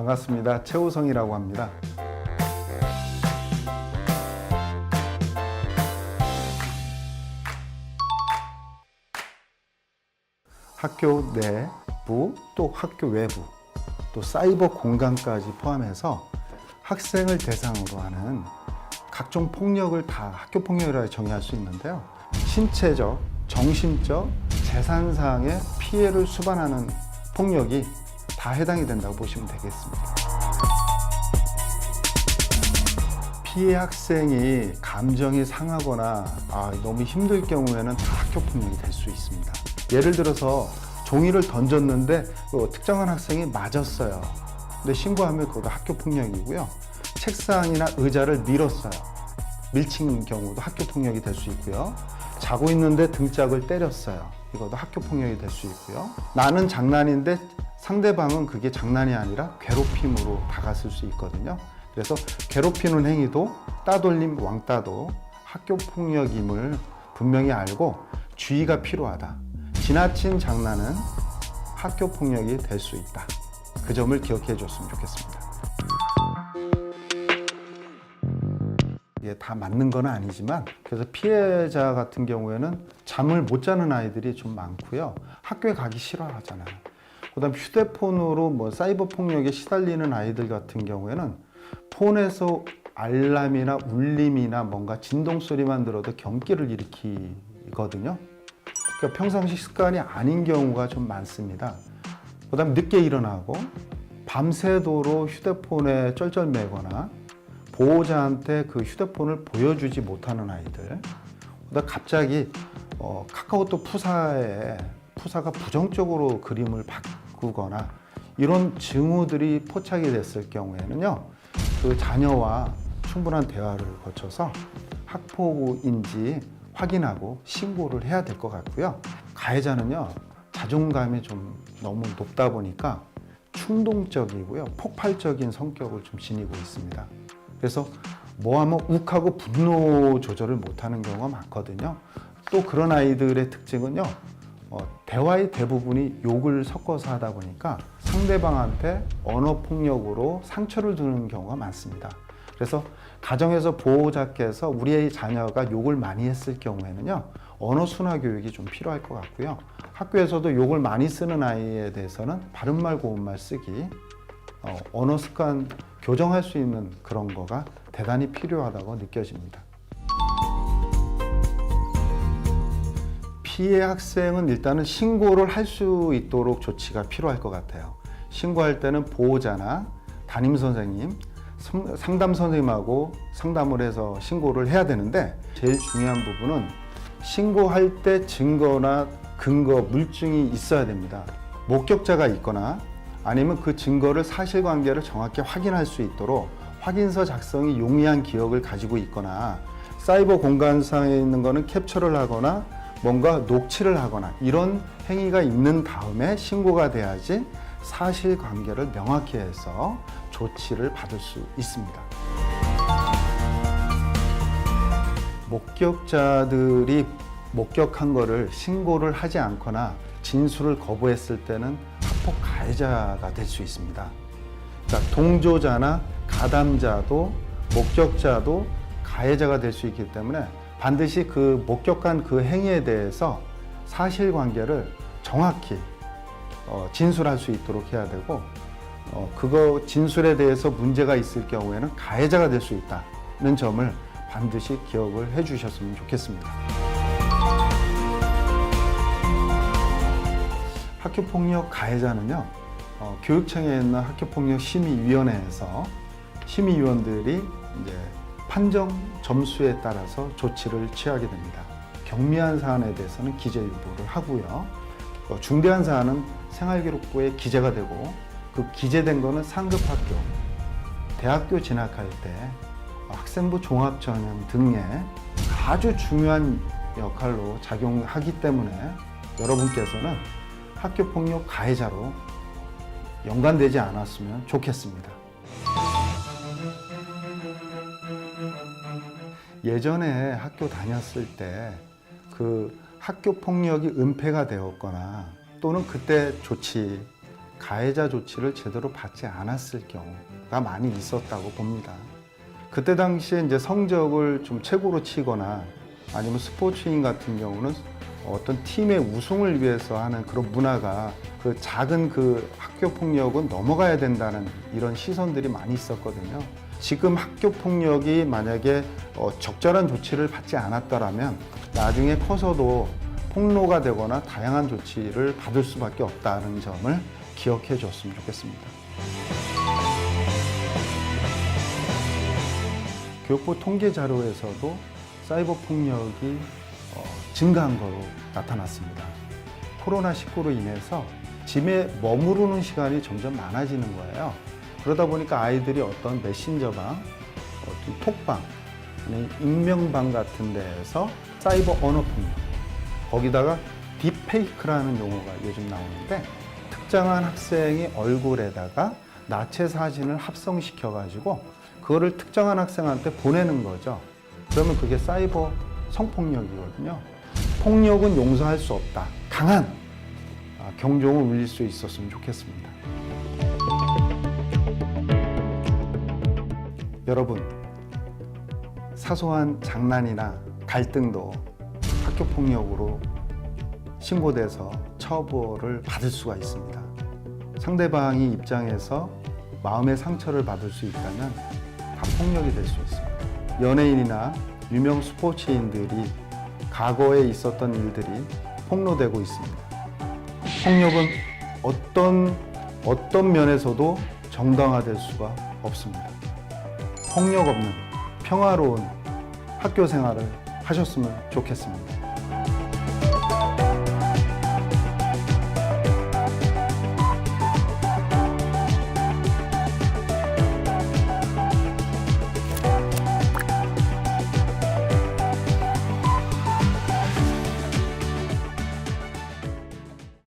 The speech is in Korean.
반갑습니다. 최우성이라고 합니다. 학교 내부 또 학교 외부 또 사이버 공간까지 포함해서 학생을 대상으로 하는 각종 폭력을 다 학교 폭력이라고 정의할 수 있는데요. 신체적, 정신적, 재산상의 피해를 수반하는 폭력이 다 해당이 된다고 보시면 되겠습니다. 피해 학생이 감정이 상하거나 너무 힘들 경우에는 다 학교 폭력이 될 수 있습니다. 예를 들어서 종이를 던졌는데 특정한 학생이 맞았어요. 근데 신고하면 그것도 학교 폭력이고요. 책상이나 의자를 밀었어요. 밀친 경우도 학교 폭력이 될 수 있고요. 자고 있는데 등짝을 때렸어요. 이것도 학교 폭력이 될 수 있고요. 나는 장난인데 상대방은 그게 장난이 아니라 괴롭힘으로 다가설 수 있거든요. 그래서 괴롭히는 행위도 따돌림, 왕따도 학교 폭력임을 분명히 알고 주의가 필요하다. 지나친 장난은 학교 폭력이 될 수 있다. 그 점을 기억해 줬으면 좋겠습니다. 이게 다 맞는 건 아니지만 그래서 피해자 같은 경우에는 잠을 못 자는 아이들이 좀 많고요. 학교에 가기 싫어하잖아요. 그다음 휴대폰으로 사이버 폭력에 시달리는 아이들 같은 경우에는 폰에서 알람이나 울림이나 뭔가 진동 소리만 들어도 경기를 일으키거든요. 그러니까 평상시 습관이 아닌 경우가 좀 많습니다. 그다음 늦게 일어나고 밤새도록 휴대폰에 쩔쩔매거나 보호자한테 그 휴대폰을 보여주지 못하는 아이들. 그다음 갑자기 카카오톡 푸사가 부정적으로 그림을 바꾸거나 이런 징후들이 포착이 됐을 경우에는요, 그 자녀와 충분한 대화를 거쳐서 학폭인지 확인하고 신고를 해야 될 것 같고요. 가해자는요, 자존감이 좀 너무 높다 보니까 충동적이고요, 폭발적인 성격을 좀 지니고 있습니다. 그래서 뭐하면 욱하고 분노 조절을 못하는 경우가 많거든요. 또 그런 아이들의 특징은요, 대화의 대부분이 욕을 섞어서 하다 보니까 상대방한테 언어폭력으로 상처를 주는 경우가 많습니다. 그래서 가정에서 보호자께서 우리의 자녀가 욕을 많이 했을 경우에는요, 언어 순화 교육이 좀 필요할 것 같고요. 학교에서도 욕을 많이 쓰는 아이에 대해서는 바른말 고운말 쓰기, 언어 습관 교정할 수 있는 그런 거가 대단히 필요하다고 느껴집니다. 피해 학생은 일단은 신고를 할 수 있도록 조치가 필요할 것 같아요. 신고할 때는 보호자나 담임 선생님, 상담 선생님하고 상담을 해서 신고를 해야 되는데, 제일 중요한 부분은 신고할 때 증거나 근거, 물증이 있어야 됩니다. 목격자가 있거나 아니면 그 증거를 사실관계를 정확히 확인할 수 있도록 확인서 작성이 용이한 기억을 가지고 있거나, 사이버 공간상에 있는 거는 캡처를 하거나 뭔가 녹취를 하거나 이런 행위가 있는 다음에 신고가 돼야지 사실관계를 명확히 해서 조치를 받을 수 있습니다. 목격자들이 목격한 거를 신고를 하지 않거나 진술을 거부했을 때는 학폭 가해자가 될 수 있습니다. 그러니까 동조자나 가담자도 목격자도 가해자가 될 수 있기 때문에 반드시 그 목격한 그 행위에 대해서 사실관계를 정확히 진술할 수 있도록 해야 되고, 그거 진술에 대해서 문제가 있을 경우에는 가해자가 될 수 있다는 점을 반드시 기억을 해 주셨으면 좋겠습니다. 학교폭력 가해자는요, 교육청에 있는 학교폭력심의위원회에서 심의위원들이 이제 판정 점수에 따라서 조치를 취하게 됩니다. 경미한 사안에 대해서는 기재 유보를 하고요. 중대한 사안은 생활기록부에 기재가 되고, 그 기재된 거는 상급 학교, 대학교 진학할 때 학생부 종합전형 등의 아주 중요한 역할로 작용하기 때문에 여러분께서는 학교폭력 가해자로 연관되지 않았으면 좋겠습니다. 예전에 학교 다녔을 때 그 학교 폭력이 은폐가 되었거나 또는 그때 조치 가해자 조치를 제대로 받지 않았을 경우가 많이 있었다고 봅니다. 그때 당시에 이제 성적을 좀 최고로 치거나 아니면 스포츠인 같은 경우는 어떤 팀의 우승을 위해서 하는 그런 문화가 그 작은 그 학교 폭력은 넘어가야 된다는 이런 시선들이 많이 있었거든요. 지금 학교 폭력이 만약에 적절한 조치를 받지 않았더라면 나중에 커서도 폭로가 되거나 다양한 조치를 받을 수밖에 없다는 점을 기억해 줬으면 좋겠습니다. 교육부 통계 자료에서도 사이버 폭력이 증가한 거로 나타났습니다. 코로나19로 인해서 집에 머무르는 시간이 점점 많아지는 거예요. 그러다 보니까 아이들이 어떤 메신저방, 어떤 톡방, 익명방 같은 데에서 사이버 언어 폭력, 거기다가 딥페이크라는 용어가 요즘 나오는데 특정한 학생의 얼굴에다가 나체 사진을 합성시켜가지고 그거를 특정한 학생한테 보내는 거죠. 그러면 그게 사이버 성폭력이거든요. 폭력은 용서할 수 없다. 강한 경종을 울릴 수 있었으면 좋겠습니다. 여러분, 사소한 장난이나 갈등도 학교 폭력으로 신고돼서 처벌을 받을 수가 있습니다. 상대방이 입장에서 마음의 상처를 받을 수 있다면 다 폭력이 될 수 있습니다. 연예인이나 유명 스포츠인들이 과거에 있었던 일들이 폭로되고 있습니다. 폭력은 어떤 면에서도 정당화될 수가 없습니다. 폭력 없는 평화로운 학교 생활을 하셨으면 좋겠습니다.